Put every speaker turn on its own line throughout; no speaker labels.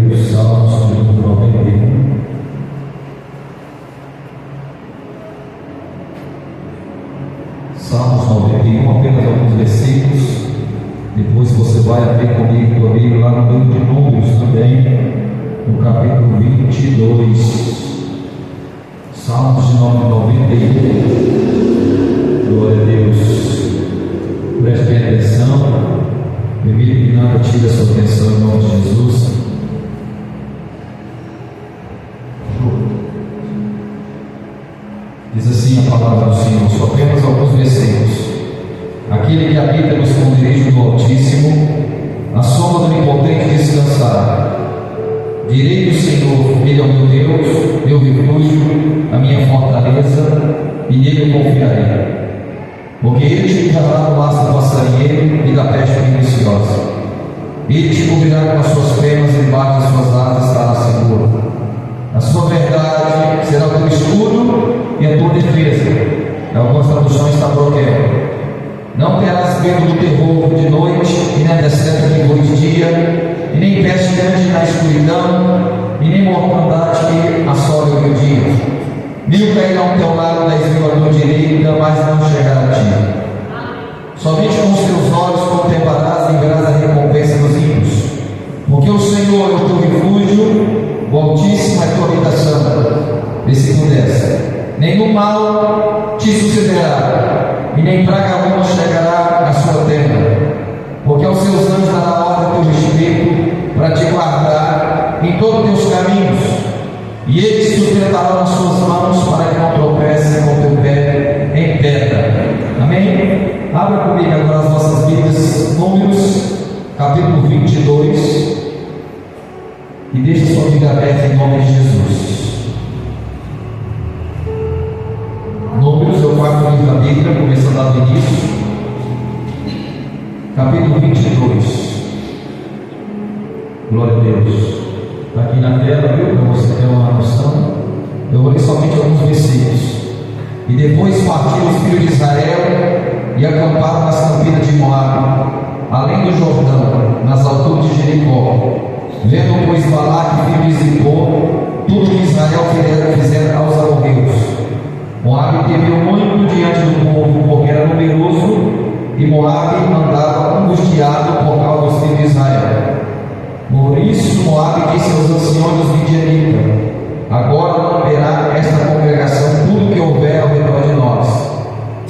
Deus, Salmos 91. Salmos 91, apenas alguns versículos. Depois você vai abrir comigo lá no livro de Números também, no capítulo 22. Salmos de 91. Glória a Deus. Preste bem atenção. Permita que nada tire a sua atenção em nome de Jesus. Diz assim a palavra do Senhor, só apenas alguns versículos. Aquele que habita no esconderijo do Altíssimo, a sombra do Onipotente descansará. Direi do Senhor, Ele é o meu Deus, meu refúgio, a minha fortaleza, e nele confiarei. Porque Ele te livrará do laço do passarinheiro e da peste perniciosa. Ele te cobrirá com as suas penas e debaixo das suas asas estará seguro. A sua verdade será o teu escudo e a tua defesa. Em algumas traduções está bloqueado. Não terás medo do terror de noite, e nem da seta que voa de dia, e nem peste grande na escuridão, e nem mortandade que assola o dia. 1000 cairão ao teu lado, 10.000 à tua direita, mas não chegará a ti. Somente com os teus olhos contemplarás e verás a recompensa dos ímpios. Porque o Senhor é o teu refúgio, o Altíssimo é a tua habitação. Versículo 10. Nenhum mal te sucederá, e nem praga alguma chegará à sua tenda. Porque aos seus anjos dará ordem a teu respeito, para te guardar em todos os teus caminhos. E eles te sustentarão nas suas mãos, para que não tropece com o teu pé em pedra. Amém? Abra comigo agora as nossas Bíblias, Números, capítulo 22. E deixe sua Bíblia aberta em nome de Jesus. Números é o quarto livro da Bíblia, começando lá do início. Capítulo 22. Glória a Deus. Está aqui na tela, viu? Para você ter uma noção. Eu vou ler somente alguns versículos. E depois partiram os filhos de Israel e acamparam nas campinas de Moabe, além do Jordão, nas alturas de Jericó. Vendo, pois, Balaque, filho de Zippor, tudo que Israel fizera aos amorreus. Moabe temeu muito diante do povo, porque era numeroso, e Moabe andava angustiado por causa dos filhos de Israel. Por isso Moabe disse aos anciões dos midianitas: agora não verá esta congregação tudo que houver ao redor de nós,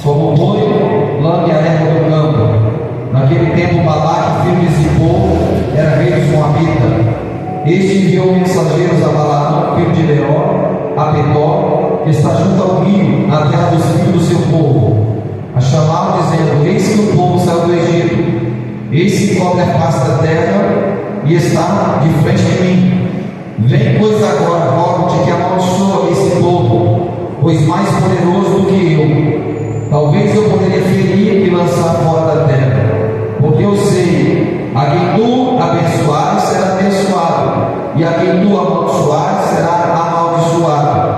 como o boi lambe a erva do campo. Naquele tempo Balaque, filho de Zippor, era rei dos Moabitas. Este enviou mensageiros a Balaão, filho de Beor, a Pedó, que está junto ao rio, na terra dos filhos do seu povo, a chamá-lo, dizendo: eis que o povo saiu do Egito, eis que cobre a face da terra e está de frente de mim. Vem, pois, agora, rogo-te que amaldiçoa esse povo, pois mais poderoso do que eu. Talvez eu poderia ferir e lançar fora da terra, porque eu sei, a quem tu abençoares será abençoado, e a quem tu amaldiçoares será amaldiçoado.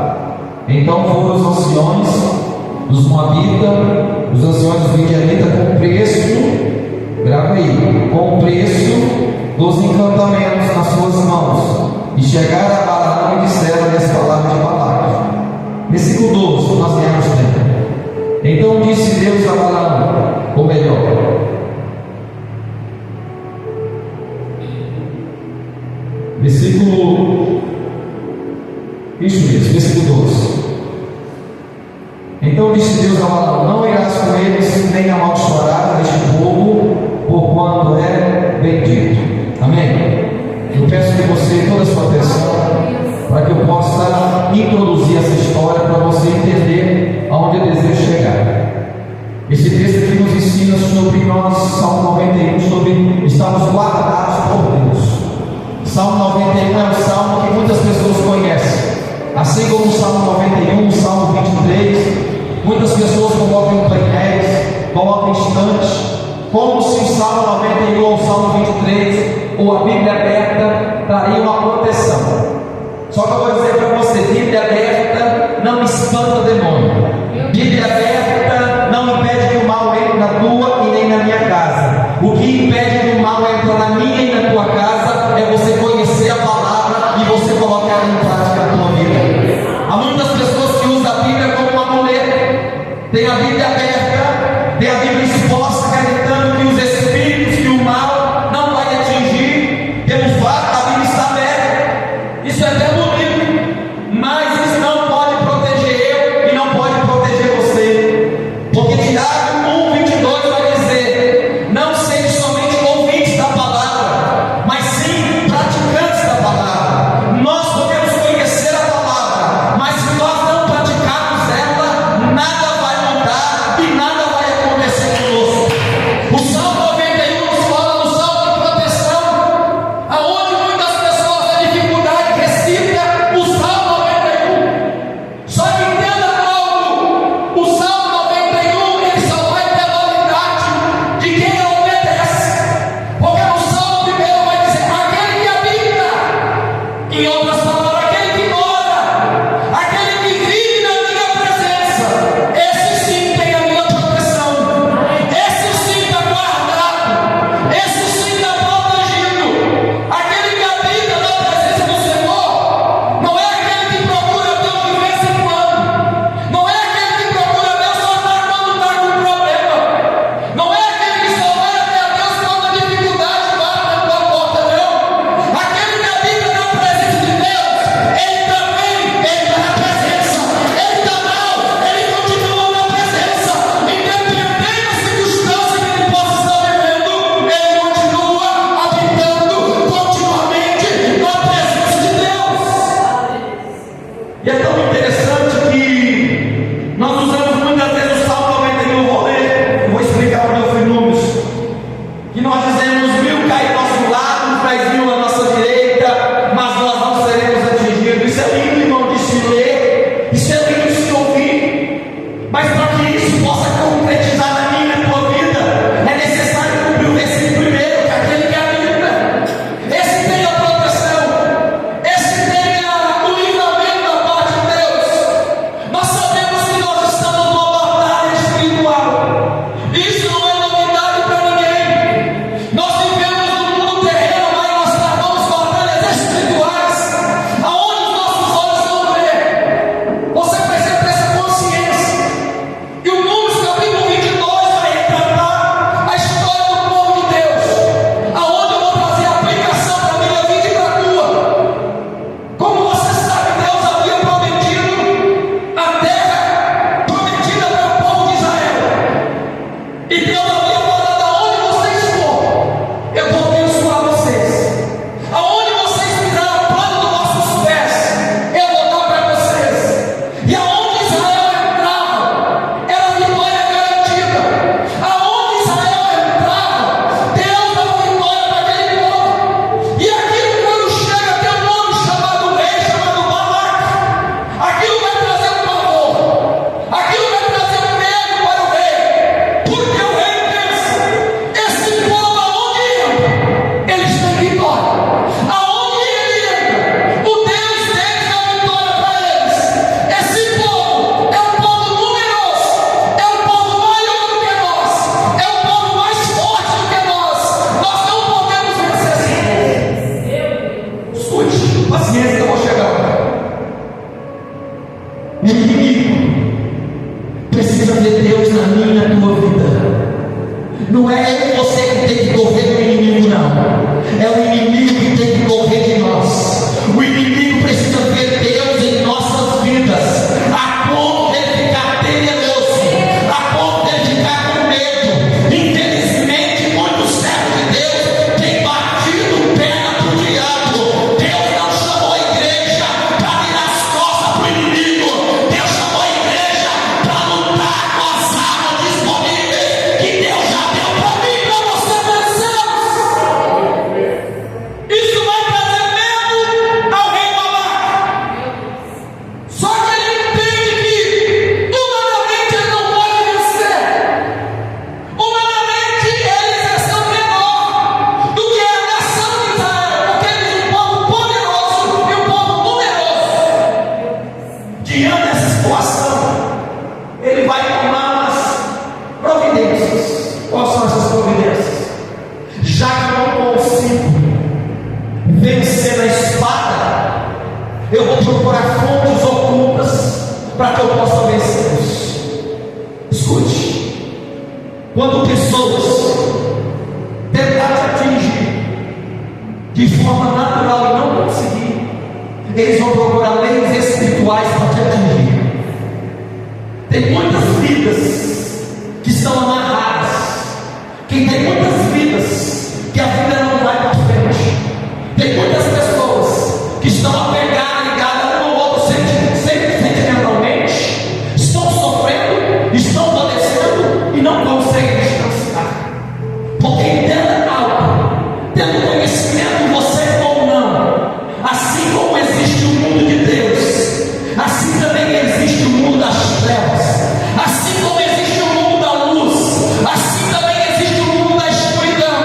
Então foram os anciões dos Moabitas, os anciões dos Midianitas, com preço, grava aí, com preço dos encantamentos nas suas mãos, e chegaram a Balaão e disseram as palavras de Balaque. Versículo 12, nós temos tempo. Então disse Deus a Balaão, ou melhor, versículo 12. Então disse Deus a Balaão: não irás com eles, nem amaldiçoarás este povo, porquanto é bendito. Amém? Eu peço que você, toda a sua atenção, para que eu possa introduzir essa história, para você entender aonde eu desejo chegar. Esse texto aqui nos ensina sobre nós, Salmo 91, sobre estarmos guardados por Deus. Salmo 91 é um salmo que muitas pessoas conhecem, assim como o Salmo 91, o Salmo 23. Muitas pessoas colocam em painéis, colocam em estantes, como se o Salmo 91 ou o Salmo 23 ou a Bíblia aberta traria uma proteção. Só que eu vou dizer para você: Bíblia aberta não espanta o demônio. Bíblia aberta não impede que o mal entre na tua e nem na minha casa. O que impede que o mal entre na minha e na tua casa é você conhecer a palavra tem a Bíblia aberta, tem a Bíblia exposta, acreditando que os espíritos, que o mal não vai atingir, pelo fato a Bíblia está aberta. Isso é até bonito, mas isso não pode proteger eu e não pode proteger você, porque Tiago 1:22 vai dizer: não sede somente ouvintes da palavra, mas sim praticantes da palavra. Nós podemos conhecer a palavra, mas se nós não praticarmos ela, nada vai mudar e nada vai acontecer conosco. O Salmo 91 nos fala do salmo de proteção, aonde muitas pessoas têm dificuldade, recita o Salmo 91. Só que entenda algo: o Salmo 91 ele só vai ter validade de quem ele obedece, porque no Salmo primeiro vai dizer: aquele que habita, em outras palavras, aquele que mora, aquele que vive na minha presença, esse sim tem a minha proteção, esse sim está guardado, esse sim está protegido. Aquele que habita na presença do Senhor não é aquele que procura Deus de vez em quando, não é aquele que procura Deus só quando está com problema, não é aquele que só vai até a Deus quando a dificuldade bate na tua porta, não. Aquele que habita na presença de Deus, ele também está na presença, ele está mal, ele continua na presença, independente da circunstância que ele possa estar vivendo, ele continua habitando continuamente na presença de Deus. E é tão interessante que nós usamos muitas vezes o Salmo 91, vou explicar para meus números, que nós dizemos: 1000 caem ao nosso lado, 10.000 à nossa direita, mas nós não seremos atingidos. Isso é lindo, irmão, de se ler, isso é lindo de se ouvir, mas para que isso possa concretizar na minha e na tua vida, é necessário cumprir o versículo primeiro, que é aquele que habita, esse tem a proteção, esse tem o livramento da parte de Deus. Nós sabemos que nós estamos numa batalha espiritual, isso não é novidade para ninguém. Nós vivemos no mundo terreno, mas nós travamos batalhas espirituais, aonde os nossos olhos não vê. Você precisa ter essa consciência. E o Números capítulo 22 vai retratar a história do povo de Deus, aonde eu vou trazer a aplicação para a minha vida e para a tua. Como você sabe, Deus havia prometido a terra prometida para o povo de Israel. E Deus havia falado: aonde vocês forem, eu vou abençoar vocês. Aonde vocês pisarem a planta dos vossos pés, eu vou dar para vocês. E aonde Israel entrava, era vitória garantida. Aonde Israel entrava, Deus dava vitória para aquele povo. E aquilo, quando chega, tem um nome chamado rei, chamado Balaque. Aquilo vai trazer um pavor, aquilo vai trazer um medo para o rei, porque o rei pensa: esse povo aonde entra, eles têm vitória. Aonde ele entra, o Deus deles dá vitória para eles. Esse povo é um povo numeroso, é um povo maior do que nós, é um povo mais forte do que nós. Nós não podemos vencer assim. Escute, paciência que eu vou chegar. O inimigo precisa ver Deus na minha e na tua vida. Não é eu e você que tem que correr do inimigo, não. É o inimigo que tem que correr de nós. O inimigo precisa ver Deus em nossas vidas, a ponto de ele ficar temeroso, a ponto de ele ficar com medo. Infelizmente, muitos servos de Deus têm batido perna para o diabo. Deus não chamou a igreja para virar as costas para o inimigo. Deus chamou a igreja para lutar com as armas disponíveis que Deus já deu para mim e para você vencer. Isso vai trazer medo ao rei Balaque. Só que ele entende que humanamente ele não pode vencer. Humanamente eles são menor do que a nação de Israel, porque eles são um povo poderoso e um povo numeroso. Diante dessa situação, ele vai tomar as providências. Quais são essas providências? Já que eu não consigo vencer na espada, eu vou procurar fontes ocultas para que eu possa vencê-los. Escute, quando pessoas tentar te atingir de forma natural e não conseguir, eles vão procurar meios espirituais para te atingir. Tem muitas vidas que estão amarradas. Quem tem muitas vidas que a vida não vai para frente. Tem muitas pessoas que estão apegadas, ligadas um ao outro sentimentalmente, estão sofrendo, estão padecendo e não conseguem descansar. Porque entenda algo, tendo conhecimento você ou não, assim como existe o mundo de Deus, assim também existe o mundo das trevas. Assim como existe o mundo da luz, assim também existe o mundo da escuridão.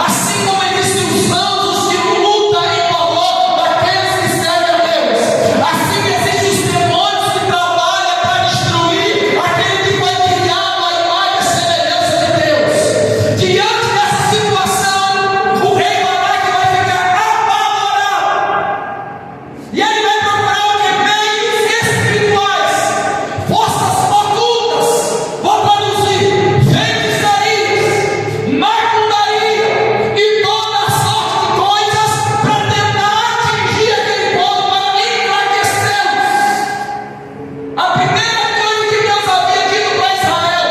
Assim como existem os anjos que lutam em favor daqueles que servem a Deus, assim existem os demônios que trabalham para destruir aquele que foi criado à imagem e semelhança de Deus. Diante dessa situação, o rei Balaque vai ficar apavorado. E ele vai procurar o que? Meios espirituais, forças ocultas, vou traduzir, feitiçarias, macumbaria e toda sorte de coisas para tentar atingir aquele povo, para enfraquecê-los. A primeira coisa que Deus havia dito para Israel,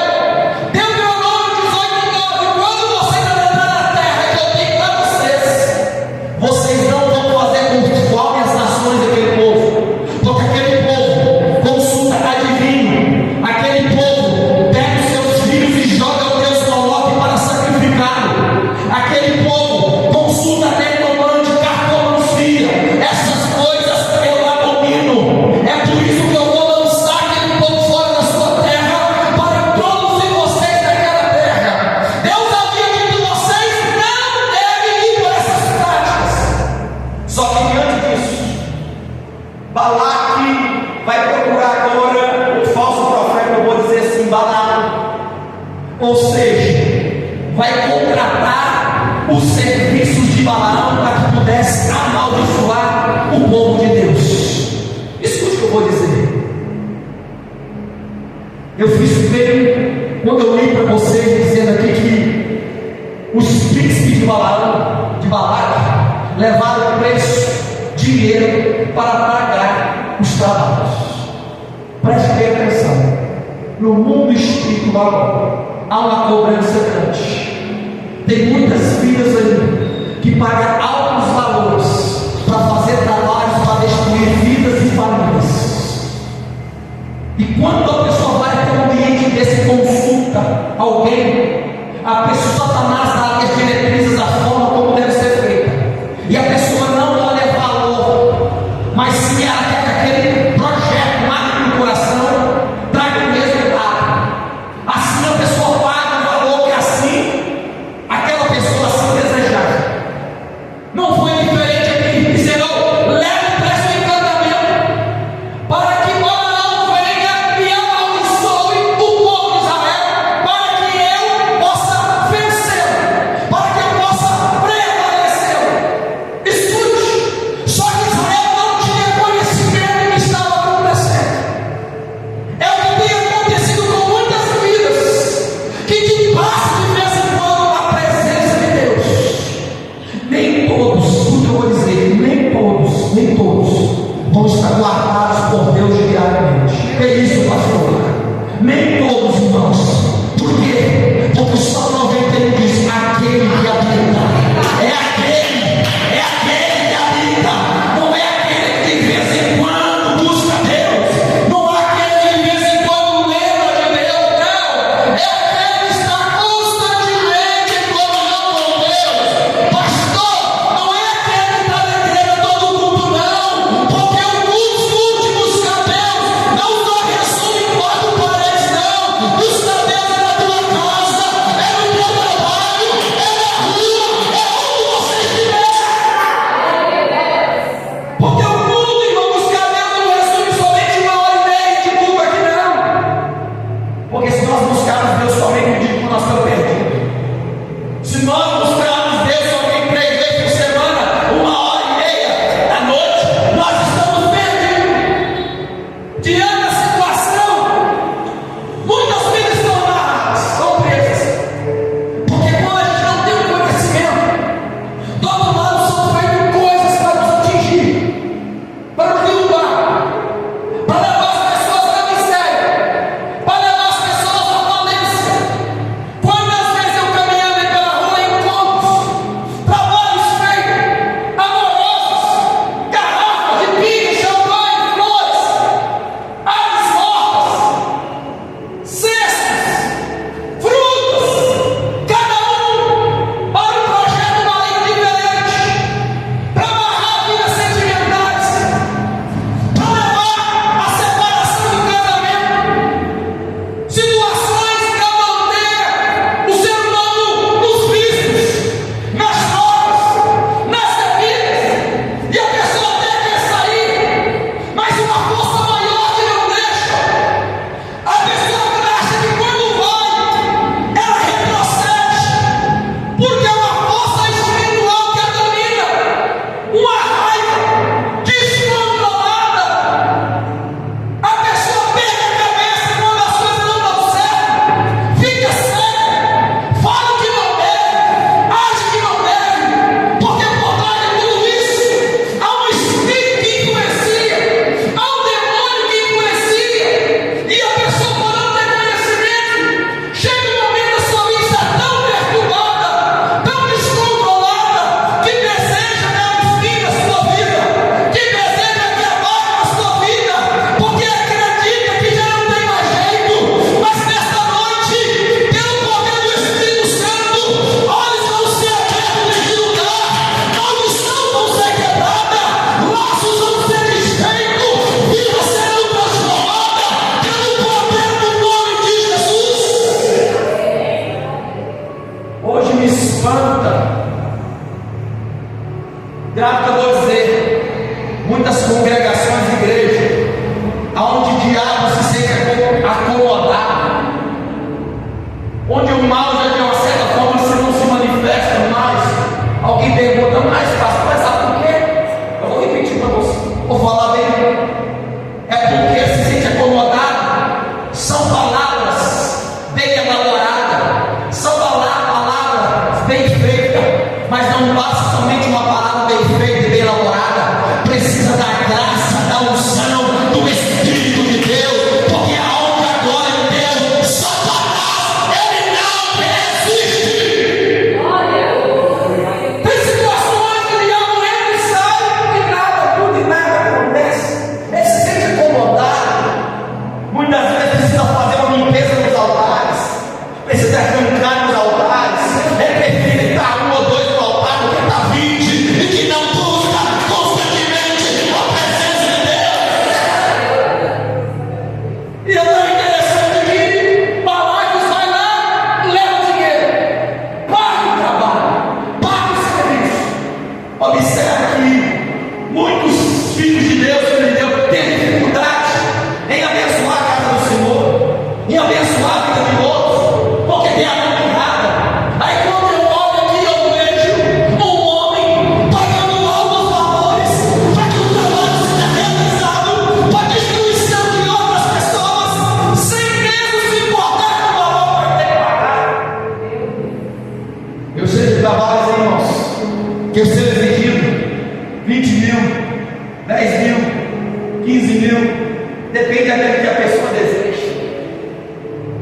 Deuteronômio 18:9: quando vocês entrarem na terra que eu tenho para vocês não vão fazer conforme as nações daquele povo, porque aquele povo consulta adivinho, aquele povo pega os seus filhos e joga o Deus Moloque para sacrificá-lo, aquele povo consulta necromante, cartomancia, essas coisas eu abomino. É por isso que eu vou lançar aquele povo fora da sua terra, para introduzir vocês naquela terra. Deus havia dito: vocês não devem ir por essas práticas. Só que diante disso, Balaque vai procurar agora o falso profeta, eu vou dizer assim, Balaão. Ou seja, vai contratar os serviços de Balaão para que pudesse amaldiçoar o povo de Deus. Escute o que eu vou dizer. Eu fiz bem quando eu li para vocês dizendo aqui que os príncipes de Balaão, de Balaque, levaram preço, dinheiro para pagar os trabalhos. Preste bem atenção. No mundo espiritual há uma cobrança grande. Tem muitas vidas aí que pagam altos valores para fazer trabalhos para destruir vidas e famílias. E quando a pessoa vai até um ambiente desse, consulta alguém, a pessoa, Satanás dá as diretrizes da forma como deve ser feita, e a pessoa não olha valor, mas se ela quer que aquele projeto marque no coração, traga o resultado. Assim a pessoa paga um valor que assim aquela pessoa assim desejar. Não foi diferente aqui. Senhor, leva o preço do encantamento para que Balaão venha e amaldiçoe o povo de Israel, para que eu possa vencer, para que eu possa prevalecer. Escute, só que Israel não tinha conhecimento do que estava acontecendo. É o que tem acontecido com muitas vidas que te passa de vez em quando a presença de Deus. Nem todos, escute, eu vou dizer, nem todos vão estar guardados por Deus diariamente. É isso, pastor. Nem todos, irmãos. Por quê? Porque o Salmo 91 diz: aquele que habita, é aquele que habita, não é aquele que de vez em quando busca Deus, não é aquele que de vez em quando lembra de Deus, não, é aquele que está constantemente em comunhão com Deus. Pastor, não é aquele que está na igreja todo culto, não, porque o culto busca Deus, não só resume em quatro paredes, não, busca Deus é na tua casa, é no teu trabalho, é na rua, é onde você estiver. Porque o culto, irmão, buscar Deus não resume somente 1h30 de culto aqui, não. Porque se nós buscarmos Deus somente um dia, nós estamos perdidos. Se nós buscarmos Deus somente 3 vezes por semana, 1h30 da noite, nós estamos perdidos. Diante da situação, muitas vidas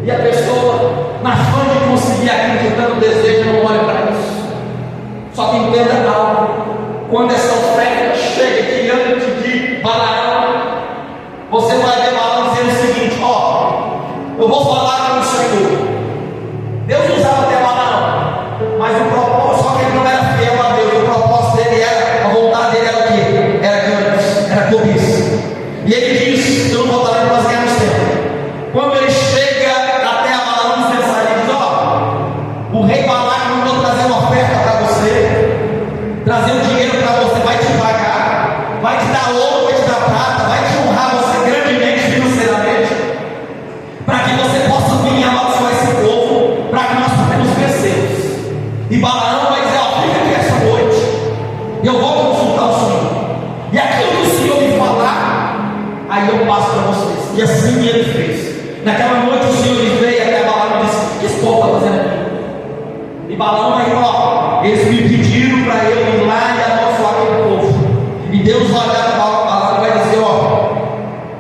E a pessoa, na fã de conseguir aquilo que tanto deseja, não olha para isso. Só que entenda algo: quando essa oferta chega diante de Balaão, você vai ver Balaão dizendo o seguinte: ó, eu vou falar com o Senhor. Deus usava até Balaão, mas o propósito, só que ele não era fiel a Deus. O propósito dele era, a vontade dele era o quê? Era ganhos, era cobiça. E ele diz, eu não vou estar lendo, nós ganhamos tempo. Quando ele chega até a Balaão dos mensagens, ele diz: ó, o rei Balaão mandou trazer uma oferta para você, trazer um dinheiro para você, vai te pagar, vai te dar ouro, vai te dar prata, vai te honrar você grandemente financeiramente, para que você possa vir e amaldiçoar esse povo, para que nós podemos vencer. E Balaão vai dizer: ó, fica aqui essa noite, e eu vou consultar o Senhor, e aquilo que o Senhor me falar, aí eu passo para vocês. E assim ele fez. Naquela noite o Senhor lhe veio até Balaão e disse: o que esse povo está fazendo aqui? E Balaão vai dizer: ó, eles me pediram para eu ir lá e amaldiçoar aquele povo. E Deus vai olhar para Balaão e vai dizer: ó,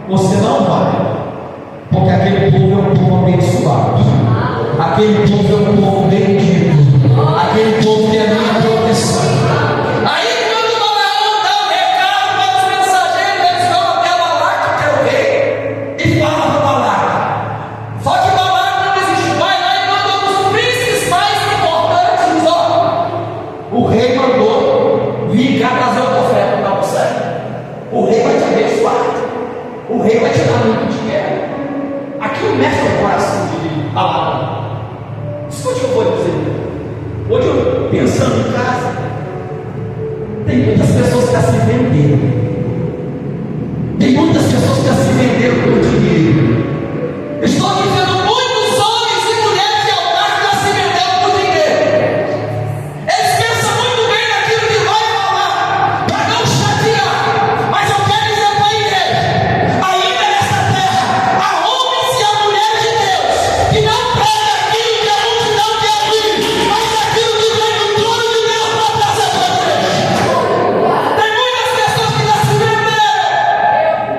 você não vai, porque aquele povo é um povo abençoado, aquele povo é um povo bendito, aquele povo tem a minha proteção. Aí quando Balaão dá o recado para os mensageiros, eles vão até Balaque, que é o rei, e falam para Balaque. Só que Balaque não existe, vai lá e manda um dos príncipes mais importantes, diz: ó, o rei mandou vir cá trazer outra oferta para você, o rei vai te abençoar, o rei vai te dar muito dinheiro. Aquilo mexe o coração de Balaão. Escute o que eu vou dizer. Hoje eu, pensando em casa, tem muitas pessoas que estão se vendendo. Tem muitas pessoas que estão se vendendo por dinheiro. Estou dizendo, muitos homens e mulheres de altar que estão se vendendo por dinheiro. Eles pensam muito bem naquilo que vai falar, para não chatear. Mas eu quero dizer para a igreja, ainda nessa terra, há homens e há mulheres de Deus que não pregam aquilo que a multidão quer ouvir, mas aquilo que vem do trono de Deus para trazer para a igreja. Tem muitas pessoas que já se venderam.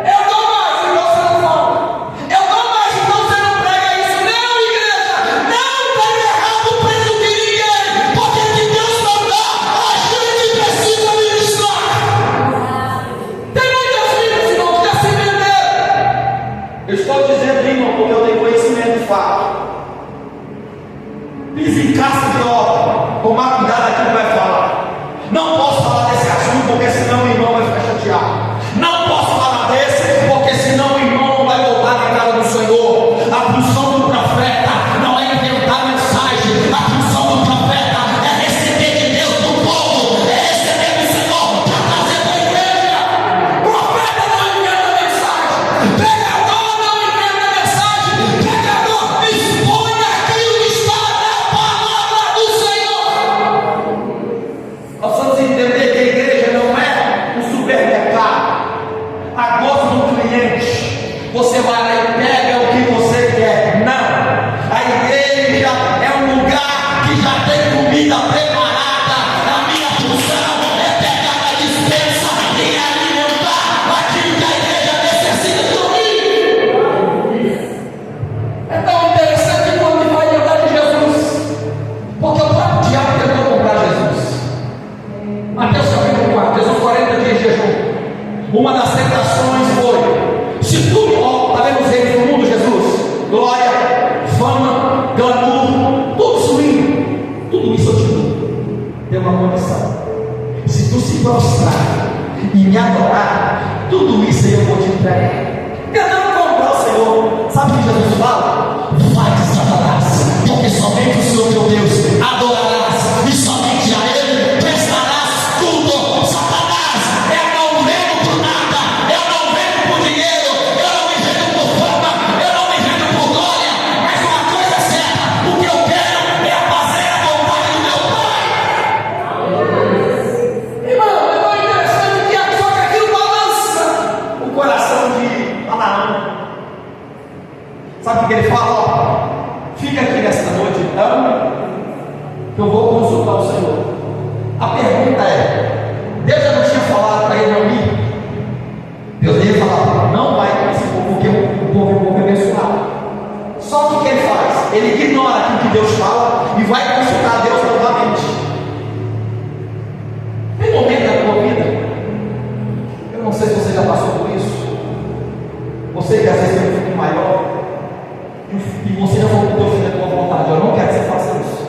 Eu dou mais, então você não fala. Eu dou mais, então você não prega isso. Não, igreja, não tem errado o preço de ninguém, porque de Deus não dá, a gente precisa ministrar. Tem muitas vidas, irmão, que já se venderam. Eu estou dizendo, irmão, porque eu tenho conhecimento de fato. Pisa em casa de obra, tomar cuidado daquilo que vai falar. Não posso falar desse assunto, porque senão o irmão vai ficar chateado. Não posso falar desse, porque senão o irmão não vai voltar na casa do Senhor. A função do profeta não é inventar mensagem. A função do profeta é receber de Deus do povo, é receber do Senhor para trazer para a igreja. Profeta não inventa mensagem, pregador não inventa mensagem, pregador expõe aquilo que está na palavra do Senhor. Nós vamos entender que a igreja não é um supermercado a gosto do cliente. Você vai lá e pega o que você quer. Não, a igreja é um lugar que já tem comida preparada. A minha função é pegar a dispensa e alimentar aquilo que a igreja necessita dormir. É tão interessante quando ele vai lembrar de Jesus, porque o próprio diabo tentou comprar Jesus. Mateus capítulo 4, Jesus 40 dias de jejum. Uma das tentações foi: se tudo, ó, está vendo os reinos do mundo, Jesus? Glória, fama, glamour, tudo subindo. Tudo isso eu te dou. Tem uma condição: se tu se prostrar e me adorar, tudo isso eu vou te entregar. Tentando comprar o Senhor. Sabe o que Jesus fala? Vai de Satanás, porque somente o Senhor teu Deus adorarás, e somente a Ele prestarás culto. Satanás, eu não venho por nada, eu não venho por dinheiro, eu não me vendo por fama, eu não me vendo por glória, mas uma coisa é certa: o que eu quero é fazer a vontade do meu Pai. Irmão, é tão interessante que só que aquilo balança o coração de Balaão. Sabe o que ele fala? Ó, fica aqui nesta noite então, que eu vou consultar o Senhor. A pergunta é: Deus já não tinha falado para ele não ir? Deus ia falar: não vai com esse povo, porque o povo é abençoado. Só que o que ele faz? ele ignora aquilo que Deus fala e vai consultar Deus novamente. Tem momento da tua vida, eu não sei se você já passou por isso, você que às vezes tem um filho maior, e você já falou com o teu filho da tua vontade, eu não quero que você faça isso,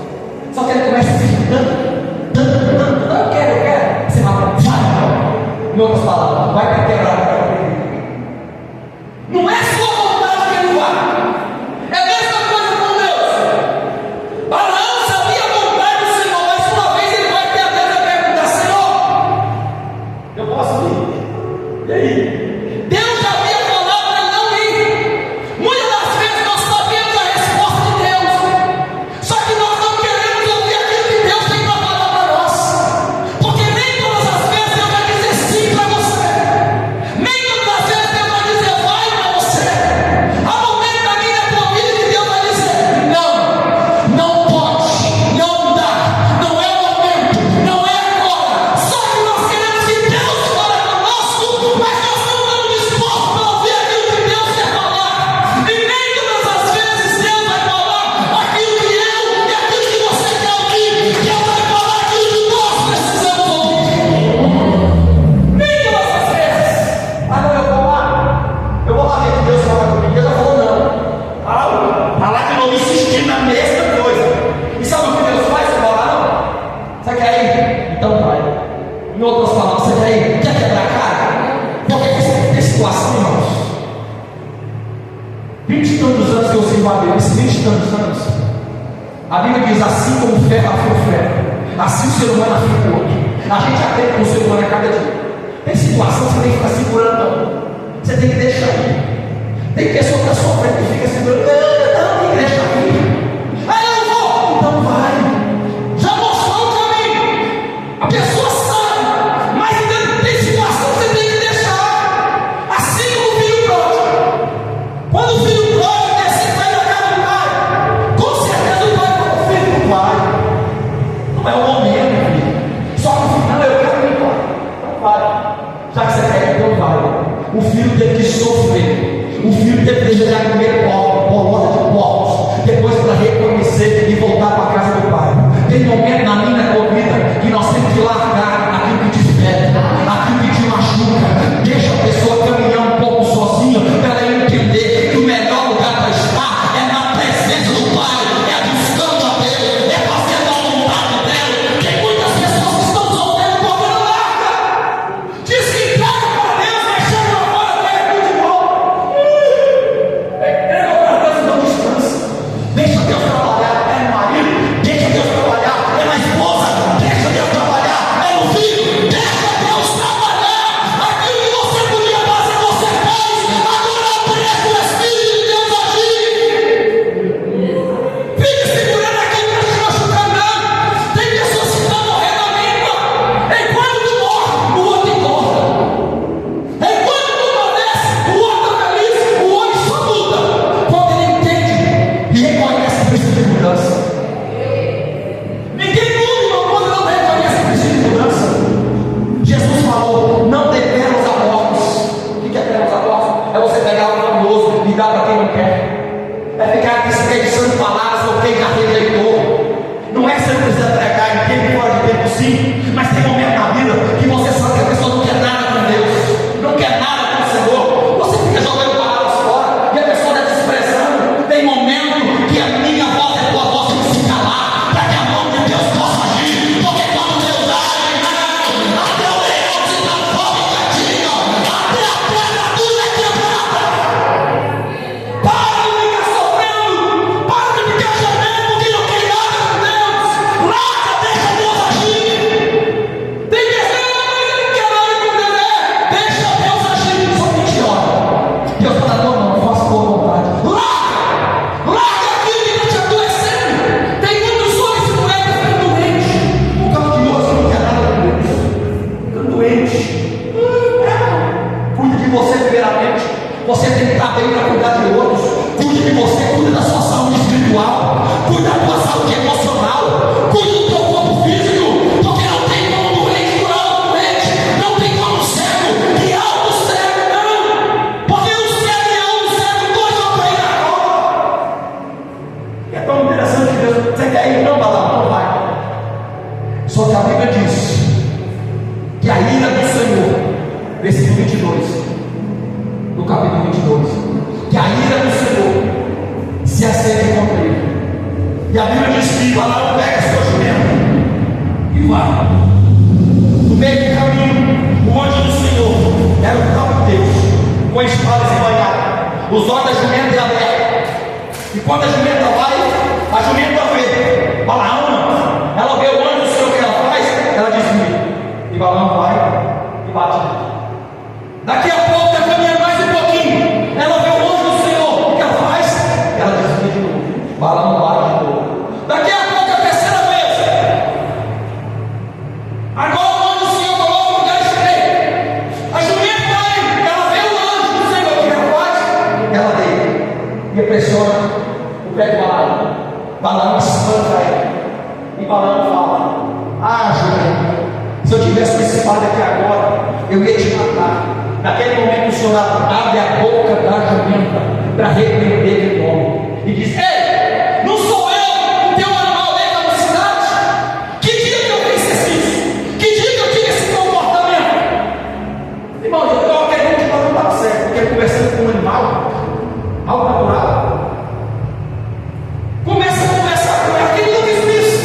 só que ele começa a se dando, não, eu quero, você fala, vai, em outras palavras, vai para quebrar. Não é sua vontade que ele vai, é a mesma coisa com Deus. Balaão sabia a vontade do Senhor, mas uma vez ele vai ter a Deus a perguntar: Senhor, eu posso ir? E aí? Deus já havia falado para ele não ir. Muitas das vezes nós sabemos a resposta de Deus, só que nós não queremos ouvir aquilo que Deus tem para falar para nós, porque nem todas as vezes Deus vai dizer sim para você, nem todas as vezes Deus vai dizer vai para você. Há momentos da minha tua vida que Deus vai dizer não, não pode, não dá, não é o momento, não é agora. Só que nós queremos que Deus fale conosco, mas nós não estamos dispostos a ouvir aquilo que Deus quer falar. E nem todas as vezes Deus vai falar aquilo que eu e aquilo que você quer ouvir. Deus vai falar aquilo que nós precisamos ouvir. Nem todas as vezes. Ah, não, eu vou lá ver que Deus fala comigo. Deus já falou não. Ah lá que eu não insisti na mesma coisa. E sabe o que Deus faz? Você vai lá, não? Você quer ir? Então vai. Em outras palavras, você quer ir? Quer quebrar a cara? Porque tem situação, irmãos. 20 e tantos anos que eu sirvo a Deus, esses 20 e tantos anos, a Bíblia diz: assim como o ferro afia o ferro, assim o ser humano afia o outro. A gente aprende com o ser humano a cada dia. Tem situação que você tem que ficar segurando, não. Você tem que deixar ir. Tem pessoa que está sofrendo e fica segurando. Não, tem que deixar ir. Ah, eu não vou. Então vai. Já mostrou o caminho. A pessoa sabe, mas ainda tem situação que você tem que deixar. Assim como o filho pródigo. Quando o filho pródigo desce e sai da casa do pai, com certeza o pai fala: filho, não vai. Não é o momento, filho. Só que o filho, não, eu quero ir embora. Não vai. Já que você quer, então vai. O filho teve que sofrer. O filho teve que deixar de comer bolota de porcos, depois para reconhecer e voltar para a casa do pai. Tem momento na minha vida que nós temos que largar aquilo que te fere, aquilo que te machuca. Deixa a pessoa caminhar um pouco sozinha para ela entender que o melhor lugar para estar é na presença do Pai, é buscando a Deus, é fazendo a vontade dele. Tem muitas pessoas que estão soltando porque não larga. Diz que entrega para Deus, mas chega lá fora, pega tudo de volta. Entrega para Deus e não descansa. Deixa Deus trabalhar, é marido, deixa Deus trabalhar, é mais E é tão interessante que Deus, você quer ir? Não, Balaão, não vai. Só que a Bíblia diz que a ira do Senhor, versículo 22, no capítulo 22, que a ira do Senhor se acende contra ele. E a Bíblia diz que Balaão pega sua jumenta e vai. No meio do caminho, o anjo do Senhor era o próprio Deus, com espadas embanhadas, os olhos da jumenta abertos. E quando a jumenta vai, a jumenta vê Balaão não. Ela vê o anjo do Senhor, que ela faz, ela desvia. E Balaão vai e bate. Daqui a pouco, está caminhando mais um pouquinho, ela vê o anjo do Senhor, o que ela faz? Ela desvia de novo. Balaão bate de novo. Daqui a pouco, a terceira vez, agora o anjo do Senhor coloca o lugar estreito. A jumenta vai, ela vê o anjo do Senhor, o que ela faz? Ela deita e pressiona o pé de Balaão. Balaão espanta ele. E Balaão fala: ah, jumenta, se eu tivesse uma espada aqui agora, eu ia te matar. Naquele momento o Senhor abre a boca da jumenta para repreender aquele homem e diz: ei, não sou eu o teu animal dentro da cidade? Que dia que eu fiz isso? Que dia que eu tive esse comportamento? Irmão, eu acredito que não estava certo, porque conversando com um animal, algo natural, começa a conversar com ele. Aquele eu fiz isso.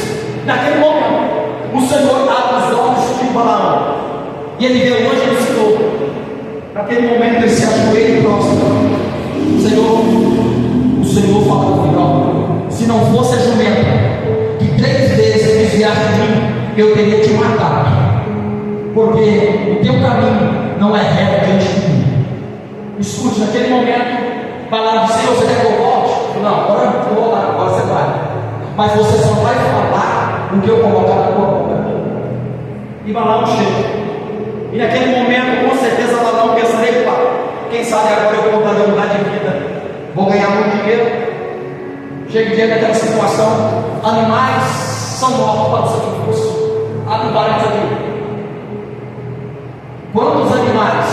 Naquele momento o Senhor abre os olhos de Balaão e ele vê o anjo do Senhor. Naquele momento ele se ajoelha e prostra. O Senhor fala comigo: se não fosse a jumenta que 3 vezes desviaste de mim, eu teria te matado, porque o teu caminho não é reto diante de mim. Escute, naquele momento Balaão disse: Senhor, você quer que eu volte? Não, agora eu vou lá, agora você vai, mas você só vai falar o que eu colocar na tua boca. E Balaão chega. E naquele momento, com certeza, Balaão pensa: quem sabe agora eu vou mudar de vida, vou ganhar muito dinheiro. Chega diante daquela situação, animais são mortos para o sacrifício. Animais aqui. Quantos animais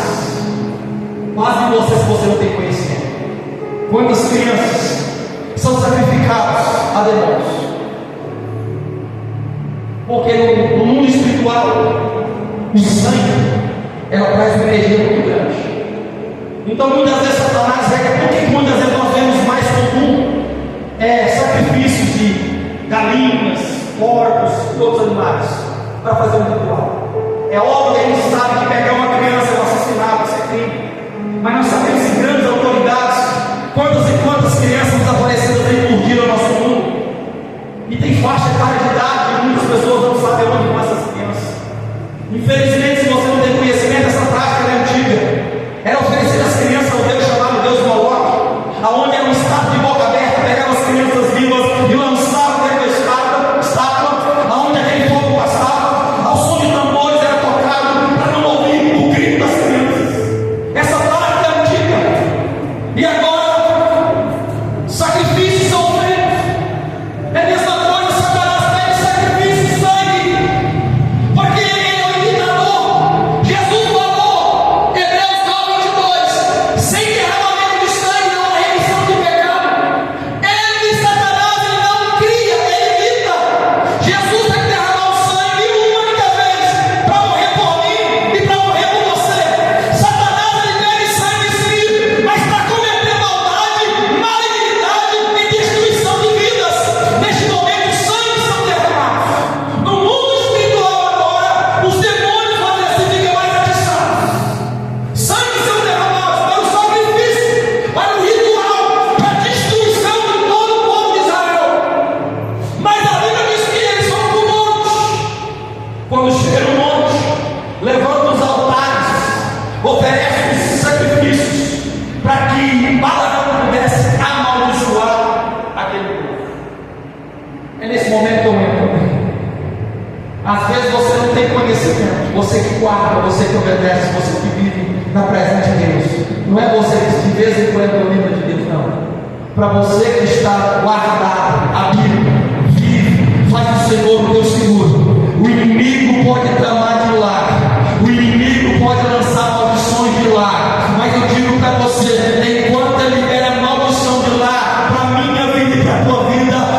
fazem você se você não tem conhecimento? Quantas crianças são sacrificadas a demônios? Porque no mundo espiritual, o sangue, ela traz uma energia muito grande. Então muitas vezes Satanás pega, porque muitas vezes nós vemos mais comum sacrifícios de galinhas, porcos e outros animais para fazer um ritual. É óbvio que a gente sabe que pegar uma criança é um assassinato, isso é crime. Mas nós sabemos que grandes autoridades, quantas e quantas crianças desaparecidas têm por dia no nosso mundo. E tem faixa etária de idade, e muitas pessoas não sabem onde vão essas crianças. Infelizmente, se você não tem conhecimento, essa prática é antiga. Era oferecer as crianças ao Deus chamado Deus Moloque, aonde era um estado de boca aberta, pegava as crianças vivas e lançava dentro da estátua, aonde aquele fogo passava, ao som de tambores era tocado para não ouvir o grito das crianças. Essa prática é antiga. E agora, sacrifícios são feitos. É a mesma coisa, Satanás pede sacrifício de sangue, porque ele é o imitador. Jesus falou, Hebreus 9:22, sem derramamento de sangue não há remissão de pecado. Ele, Satanás, ele não cria, ele imita. Jesus tem que derramar o sangue uma única vez para morrer por mim e para morrer por você. Satanás, ele bebe sangue espírito, mas para cometer maldade, malignidade e destruição de vidas. Neste momento, o sangue são derramados. No mundo espiritual agora, os demônios vão ficar mais atiçados. Sangue são derramados para o sacrifício, para o ritual, para a destruição de todo o povo de Israel. Mas a Bíblia diz que eles são como montes. Quando chega no monte, levanta os altares, oferece os sacrifícios, para que Balaão pudesse amaldiçoar aquele povo. É nesse momento que eu entro também. Às vezes você não tem conhecimento, você que guarda, você que obedece, você que vive na presença de Deus. Não é você que de vez em quando lembra de Deus, não. Para você que está guardado, a Bíblia vive, faz o Senhor o teu seguro. O inimigo pode tramar de lá, o inimigo pode lançar maldições de lá, mas eu digo para você, enquanto ele libera maldição de lá, para a minha vida e para a tua vida,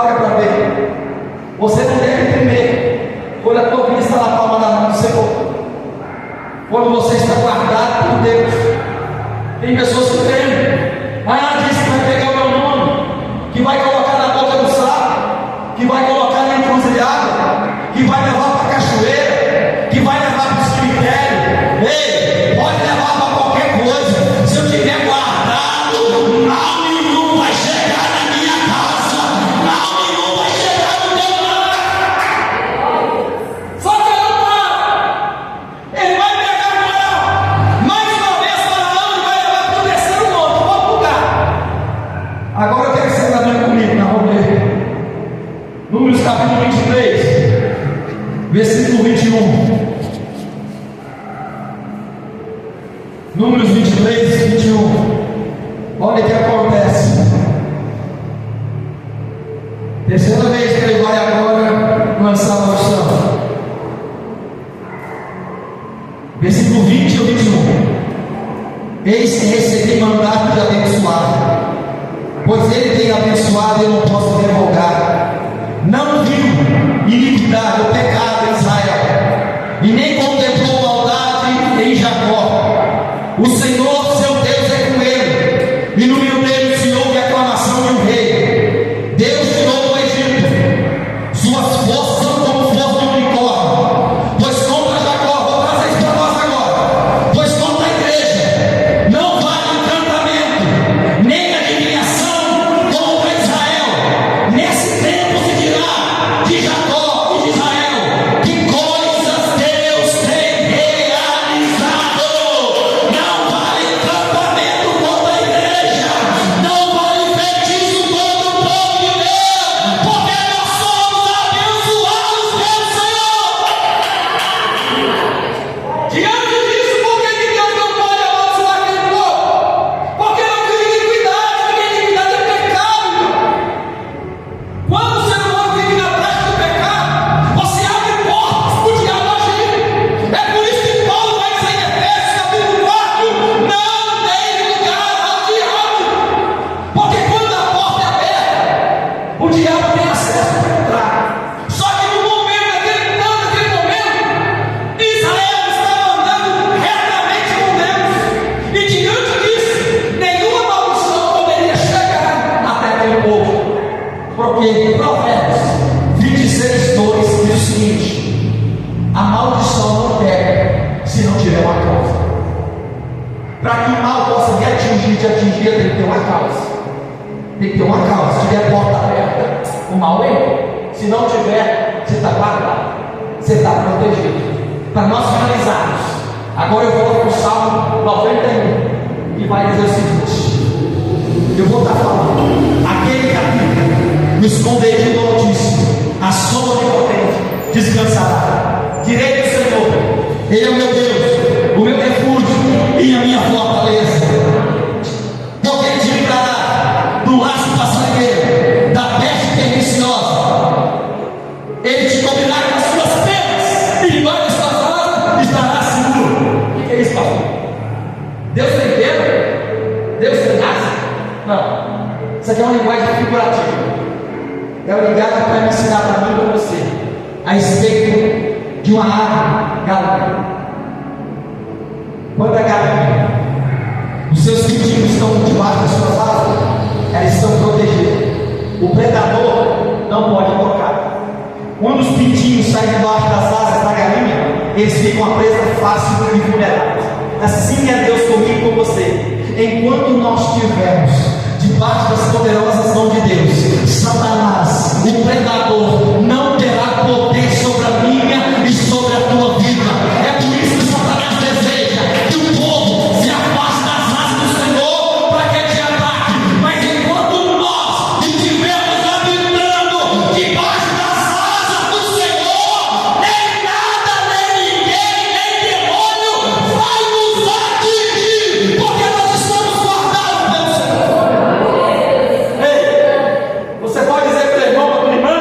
paga para ver. Você não deve temer quando a tua vida está na palma da mão do Senhor, quando você está guardado por Deus. Tem pessoas que temem. Diz que vai pegar o meu nome, que vai colocar na boca do sapo, que vai colocar na encruzilhada, que vai levar para a cachoeira, que vai levar para o cemitério. Ei, pode levar para qualquer coisa. Se eu tiver guardado, mal nenhum vai chegar na minha casa, mal nenhum vai chegar no teu lar. Só que eu não paro. Ele vai pegar o Faraó, mais uma vez Faraó, e vai levar para o terceiro monte, outro lugar. Agora eu quero que você trabalhe comigo, na Romeu. Números capítulo 23, versículo 21. Números 23, 21. Olha o que acontece. Terceira vez que ele vai agora lançar a maldição. Versículo 20 ou 21. Eis que recebi mandato de abençoar, pois ele tem abençoado e eu não posso revogar. Não viu iniquidade ou pecado em Israel, e nem contemplou maldade em Jacó. O Senhor seu Deus é com ele, e no meio dele se ouve a aclamação de um rei. Deus tirou do Egito, suas forças são como força de unicórnio. Pois contra Jacó, vou trazer isso para nós agora, pois contra a igreja não vale encantamento, nem adivinhação contra Israel. Nesse tempo se dirá de Jacó e de Israel: que coisas Deus tem realizado. Não vale encantamento contra a igreja, não vale feitiço contra o povo de Deus, porque nós somos abençoados pelo Senhor. Diante disso, por que Deus não pode abençoar aquele povo? Porque não vive iniquidade, porque iniquidade é pecado. Quando o ser humano vive na prática do pecado, você abre portas para o diabo agir. É por isso que Paulo vai dizer em Efésios capítulo 4: não deem lugar ao diabo. Porque quando a porta é aberta, o diabo tem acesso para entrar. Só que no momento, naquele momento, Israel estava andando retamente com Deus. E diante disso, nenhuma maldição poderia chegar até aquele povo. Porque Provérbios 26, 2 diz o seguinte: a maldição não pega se não tiver uma causa. Para que o mal possa te atingir, tem que ter uma causa. Tem que ter uma causa. Se tiver porta aberta, o mal entra. Se não tiver, você está guardado, você está protegido. Para nós finalizarmos, agora eu vou para o Salmo 91, que vai dizer o seguinte: eu vou estar falando, aquele capítulo, no esconderijo do Altíssimo, a sombra onipotente descansará. Direi do Senhor: Ele é o meu Deus, o meu refúgio e a minha fortaleza. Porque Ele te livrará do laço passageiro, da peste perniciosa. Ele te cobrirá com as suas penas, e debaixo das suas asas estará seguro. O que é isso, pastor? Deus tem pena? Deus tem asa? Não. Isso aqui é uma linguagem figurativa. É uma linguagem para me ensinar para mim e para você a respeito de uma árvore galinha. Quando a galinha, os seus pintinhos estão debaixo das suas asas, elas estão protegidas. O predador não pode tocar. Quando os pintinhos saem debaixo das asas da galinha, eles ficam a presa fácil e vulnerável. Assim é Deus comigo e com você. Enquanto nós estivermos debaixo das poderosas mãos de Deus, Satanás, o predador, não terá poder sobre a minha e sobre a tua vida. É por isso que Satanás deseja que o povo se afaste das asas do Senhor para que ele te ataque. Mas enquanto nós estivermos habitando debaixo das asas do Senhor, nem nada, nem ninguém, nem demônio vai nos atingir, porque nós estamos guardados pelo Senhor. Ei, você pode dizer para o irmão, para a tua irmã: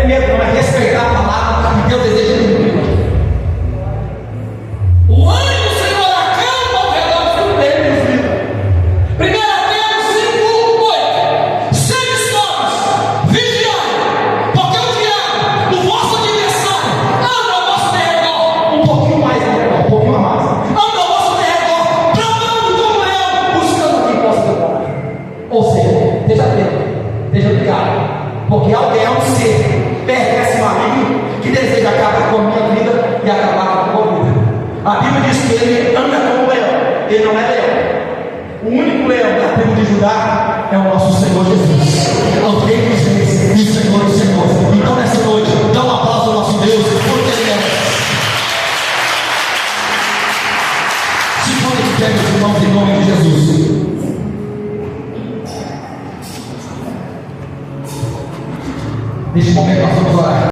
ter medo, não, é respeitar a palavra que Deus deseja cumprir. O anjo do Senhor acampa ao redor deles, vida. 1 Pedro 5:8. Sede sóbrios, vigiai, porque o diabo, o vosso adversário, anda ao vosso derredor, um pouquinho mais, um pouquinho a mais, anda ao vosso derredor, bramando como leão, buscando quem possa devorar. Ou seja, esteja atento, esteja ligado, porque alguém é um ser perverso, maligno, que deseja acabar com a minha vida e acabar com a tua vida. A Bíblia diz que ele anda como leão, ele não é leão. O único leão da tribo de Judá é o nosso Senhor Jesus, ao Rei dos Reis e Senhor dos Senhores. Então nessa noite, dá um aplauso ao nosso Deus, porque Ele é. Se põe de pé, meus irmãos, em nome de Jesus. Neste momento nós vamos orar.